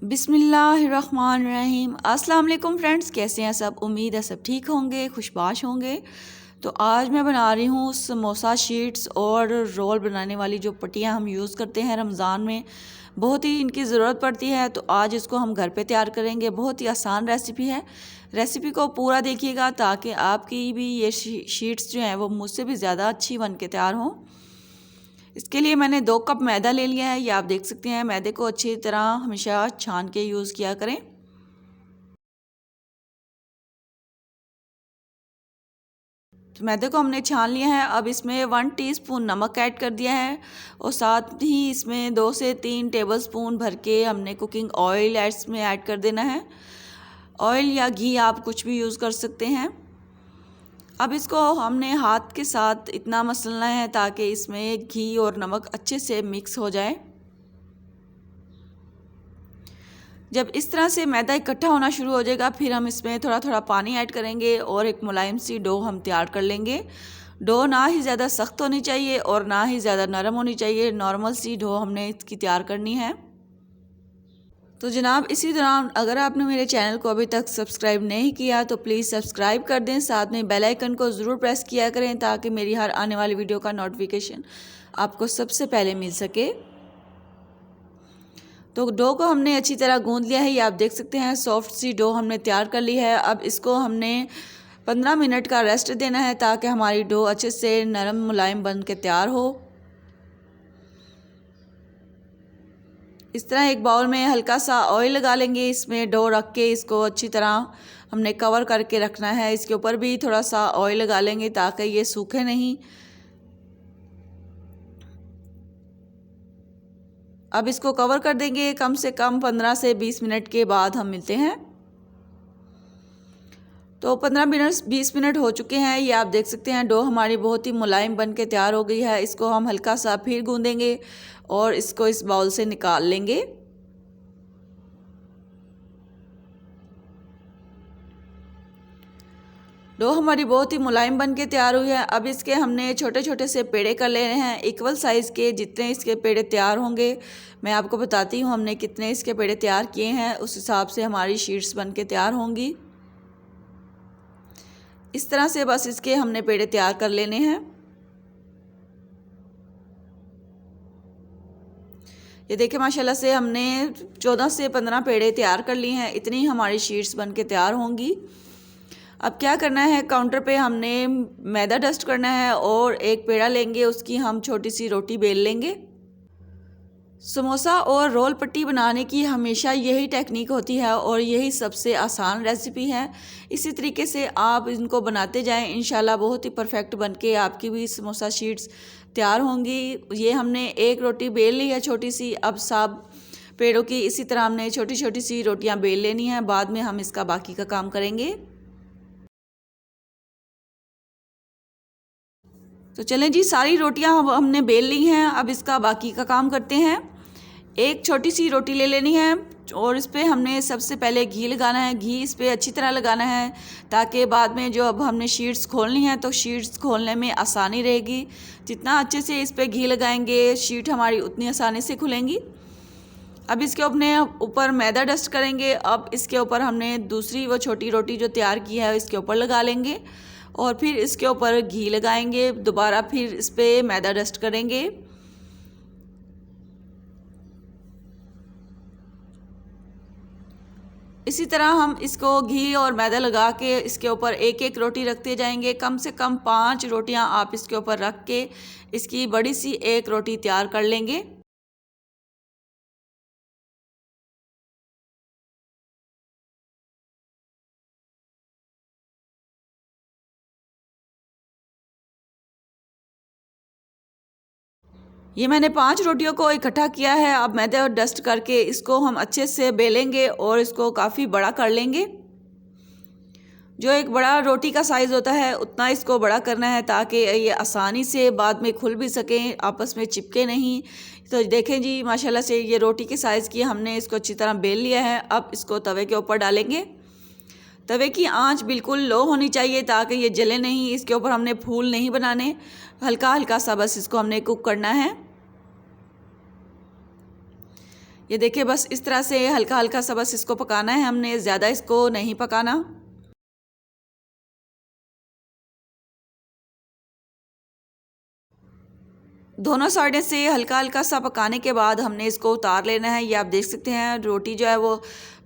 बिस्मिल्लाहिर्रहमानिर्रहीम। अस्सलाम वालेकुम फ्रेंड्स, कैसे हैं सब? उम्मीद है सब ठीक होंगे, खुशबाश होंगे। तो आज मैं बना रही हूँ समोसा शीट्स और रोल बनाने वाली जो पट्टियाँ हम यूज़ करते हैं रमज़ान में, बहुत ही इनकी ज़रूरत पड़ती है। तो आज इसको हम घर पे तैयार करेंगे। बहुत ही आसान रेसिपी है। रेसिपी को पूरा देखिएगा ताकि आपकी भी ये शीट्स जो हैं वो मुझसे भी ज़्यादा अच्छी बन के तैयार हों। इसके लिए मैंने 2 कप मैदा ले लिया है। ये आप देख सकते हैं। मैदे को अच्छी तरह हमेशा छान के यूज़ किया करें। तो मैदे को हमने छान लिया है। अब इसमें 1 टीस्पून नमक ऐड कर दिया है और साथ ही इसमें 2 से 3 टेबलस्पून भर के हमने कुकिंग ऑयल इसमें ऐड कर देना है। ऑयल या घी आप कुछ भी यूज़ कर सकते हैं। अब इसको हमने हाथ के साथ इतना मसलना है ताकि इसमें घी और नमक अच्छे से मिक्स हो जाए। जब इस तरह से मैदा इकट्ठा होना शुरू हो जाएगा, फिर हम इसमें थोड़ा थोड़ा पानी ऐड करेंगे और एक मुलायम सी डो हम तैयार कर लेंगे। डो ना ही ज़्यादा सख्त होनी चाहिए और ना ही ज़्यादा नरम होनी चाहिए। नॉर्मल सी डो हमने इसकी तैयार करनी है। तो जनाब, इसी दौरान अगर आपने मेरे चैनल को अभी तक सब्सक्राइब नहीं किया तो प्लीज़ सब्सक्राइब कर दें। साथ में बेल आइकन को ज़रूर प्रेस किया करें ताकि मेरी हर आने वाली वीडियो का नोटिफिकेशन आपको सबसे पहले मिल सके। तो डो को हमने अच्छी तरह गूंद लिया है। ये आप देख सकते हैं सॉफ्ट सी डो हमने तैयार कर ली है। अब इसको हमने 15 मिनट का रेस्ट देना है ताकि हमारी डो अच्छे से नरम मुलायम बन के तैयार हो। इस तरह एक बाउल में हल्का सा ऑयल लगा लेंगे। इसमें डो रख के इसको अच्छी तरह हमने कवर करके रखना है। इसके ऊपर भी थोड़ा सा ऑयल लगा लेंगे ताकि ये सूखे नहीं। अब इसको कवर कर देंगे। कम से कम 15 से 20 मिनट के बाद हम मिलते हैं। तो 15-20 मिनट हो चुके हैं। ये आप देख सकते हैं डो हमारी बहुत ही मुलायम बन के तैयार हो गई है। इसको हम हल्का सा फिर गूंदेंगे और इसको इस बाउल से निकाल लेंगे। डो हमारी बहुत ही मुलायम बन के तैयार हुई है। अब इसके हमने छोटे छोटे से पेड़े कर लेने हैं, इक्वल साइज़ के। जितने इसके पेड़े तैयार होंगे मैं आपको बताती हूँ हमने कितने इसके पेड़े तैयार किए हैं, उस हिसाब से हमारी शीट्स बन के तैयार होंगी। इस तरह से बस इसके हमने पेड़े तैयार कर लेने हैं। ये देखिए माशाल्लाह से हमने 14 से 15 पेड़े तैयार कर लिए हैं। इतनी हमारी शीट्स बन के तैयार होंगी। अब क्या करना है, काउंटर पे हमने मैदा डस्ट करना है और एक पेड़ा लेंगे, उसकी हम छोटी सी रोटी बेल लेंगे। समोसा और रोल पट्टी बनाने की हमेशा यही टेक्निक होती है और यही सबसे आसान रेसिपी है। इसी तरीके से आप इनको बनाते जाएं, इंशाल्लाह बहुत ही परफेक्ट बनके आपकी भी समोसा शीट्स तैयार होंगी। ये हमने एक रोटी बेल ली है छोटी सी। अब सब पेड़ों की इसी तरह हमने छोटी छोटी सी रोटियां बेल लेनी है। बाद में हम इसका बाकी का काम करेंगे। तो चलें जी, सारी रोटियां हमने बेल ली हैं। अब इसका बाकी का काम करते हैं। एक छोटी सी रोटी ले लेनी है और इस पर हमने सबसे पहले घी लगाना है। घी इस पर अच्छी तरह लगाना है ताकि बाद में जो अब हमने शीट्स खोलनी है तो शीट्स खोलने में आसानी रहेगी। जितना अच्छे से इस पर घी लगाएंगे शीट हमारी उतनी आसानी से खुलेंगी। अब इसके अपने ऊपर मैदा डस्ट करेंगे। अब इसके ऊपर हमने दूसरी वो छोटी रोटी जो तैयार की है इसके ऊपर लगा लेंगे और फिर इसके ऊपर घी लगाएंगे। दोबारा फिर इस पर मैदा डस्ट करेंगे। इसी तरह हम इसको घी और मैदा लगा के इसके ऊपर एक एक रोटी रखते जाएंगे। कम से कम 5 रोटियां आप इसके ऊपर रख के इसकी बड़ी सी एक रोटी तैयार कर लेंगे। ये मैंने 5 रोटियों को इकट्ठा किया है। अब मैदे और डस्ट करके इसको हम अच्छे से बेलेंगे और इसको काफ़ी बड़ा कर लेंगे। जो एक बड़ा रोटी का साइज़ होता है उतना इसको बड़ा करना है ताकि ये आसानी से बाद में खुल भी सकें, आपस में चिपके नहीं। तो देखें जी माशाल्लाह से ये रोटी के साइज़ की हमने इसको अच्छी तरह बेल लिया है। अब इसको तवे के ऊपर डालेंगे। तवे की आंच बिल्कुल लो होनी चाहिए ताकि ये जले नहीं। इसके ऊपर हमने फूल नहीं बनाने, हल्का हल्का सा बस इसको हमने कुक करना है। ये देखिए बस इस तरह से हल्का हल्का सा बस इसको पकाना है हमने, ज़्यादा इसको नहीं पकाना। दोनों साइड से हल्का हल्का सा पकाने के बाद हमने इसको उतार लेना है। ये आप देख सकते हैं रोटी जो है वो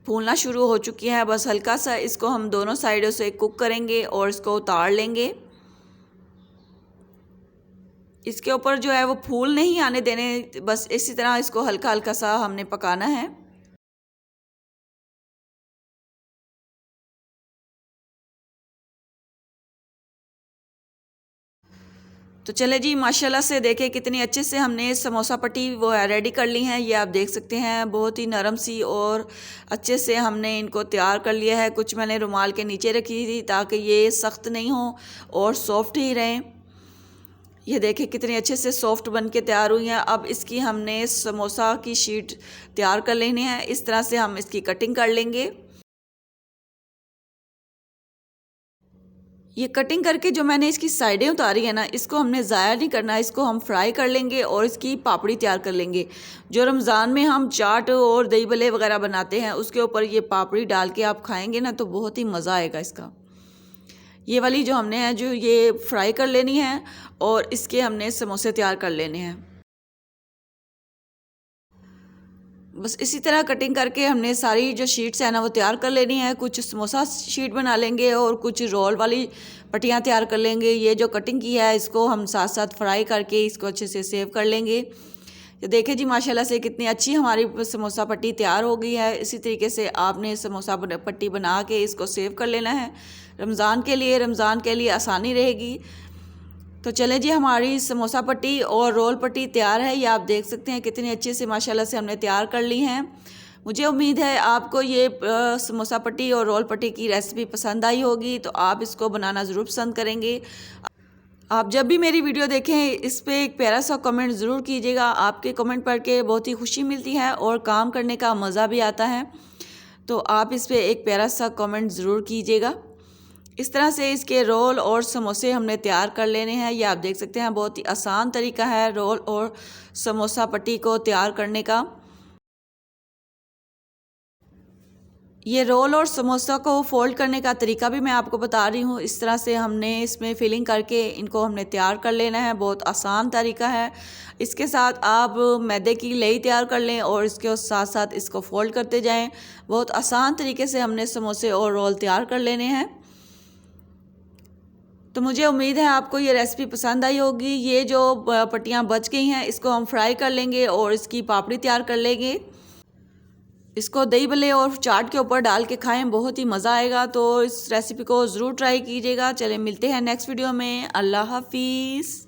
फूलना शुरू हो चुकी है। बस हल्का सा इसको हम दोनों साइडों से कुक करेंगे और इसको उतार लेंगे। इसके ऊपर जो है वो फूल नहीं आने देने, बस इसी तरह इसको हल्का हल्का सा हमने पकाना है। तो चले जी, माशाल्लाह से देखें कितनी अच्छे से हमने समोसा पट्टी वो रेडी कर ली हैं। ये आप देख सकते हैं बहुत ही नरम सी और अच्छे से हमने इनको तैयार कर लिया है। कुछ मैंने रुमाल के नीचे रखी थी ताकि ये सख्त नहीं हो और सॉफ्ट ही रहें। ये देखें कितनी अच्छे से सॉफ्ट बन के तैयार हुई हैं। अब इसकी हमने समोसा की शीट तैयार कर लेनी है। इस तरह से हम इसकी कटिंग कर लेंगे। ये कटिंग करके जो मैंने इसकी साइडें उतारी है ना, इसको हमने ज़ाया नहीं करना, इसको हम फ्राई कर लेंगे और इसकी पापड़ी तैयार कर लेंगे। जो रमज़ान में हम चाट और दही भल्ले वगैरह बनाते हैं उसके ऊपर ये पापड़ी डाल के आप खाएंगे ना तो बहुत ही मज़ा आएगा इसका। ये वाली जो हमने है जो ये फ्राई कर लेनी है और इसके हमने समोसे तैयार कर लेने हैं। बस इसी तरह कटिंग करके हमने सारी जो शीट्स है ना वो तैयार कर लेनी है। कुछ समोसा शीट बना लेंगे और कुछ रोल वाली पट्टियाँ तैयार कर लेंगे। ये जो कटिंग की है इसको हम साथ साथ फ्राई करके इसको अच्छे से सेव कर लेंगे। तो देखें जी माशाल्लाह से कितनी अच्छी हमारी समोसा पट्टी तैयार हो गई है। इसी तरीके से आपने समोसा पट्टी बना के इसको सेव कर लेना है रमज़ान के लिए आसानी रहेगी। तो चलें जी, हमारी समोसा पट्टी और रोल पट्टी तैयार है। ये आप देख सकते हैं कितनी अच्छे से माशाल्लाह से हमने तैयार कर ली हैं। मुझे उम्मीद है आपको ये समोसा पट्टी और रोल पट्टी की रेसिपी पसंद आई होगी, तो आप इसको बनाना ज़रूर पसंद करेंगे। आप जब भी मेरी वीडियो देखें इस पर एक प्यारा सा कमेंट ज़रूर कीजिएगा। आपके कमेंट पढ़ के बहुत ही खुशी मिलती है और काम करने का मज़ा भी आता है। तो आप इस पर एक प्यारा सा कमेंट ज़रूर कीजिएगा। इस तरह से इसके रोल और समोसे हमने तैयार कर लेने हैं। ये आप देख सकते हैं बहुत ही आसान तरीका है रोल और समोसा पट्टी को तैयार करने का। ये रोल और समोसा को फोल्ड करने का तरीका भी मैं आपको बता रही हूँ। इस तरह से हमने इसमें फिलिंग करके इनको हमने तैयार कर लेना है। बहुत आसान तरीका है। इसके साथ आप मैदे की लेई तैयार कर लें और इसके साथ साथ इसको फोल्ड करते जाएं। बहुत आसान तरीके से हमने समोसे और रोल तैयार कर लेने हैं। तो मुझे उम्मीद है आपको ये रेसिपी पसंद आई होगी। ये जो पट्टियाँ बच गई हैं इसको हम फ्राई कर लेंगे और इसकी पापड़ी तैयार कर लेंगे। इसको दही भल्ले और चाट के ऊपर डाल के खाएं, बहुत ही मज़ा आएगा। तो इस रेसिपी को ज़रूर ट्राई कीजिएगा। चलें मिलते हैं नेक्स्ट वीडियो में। अल्लाह हाफिज़।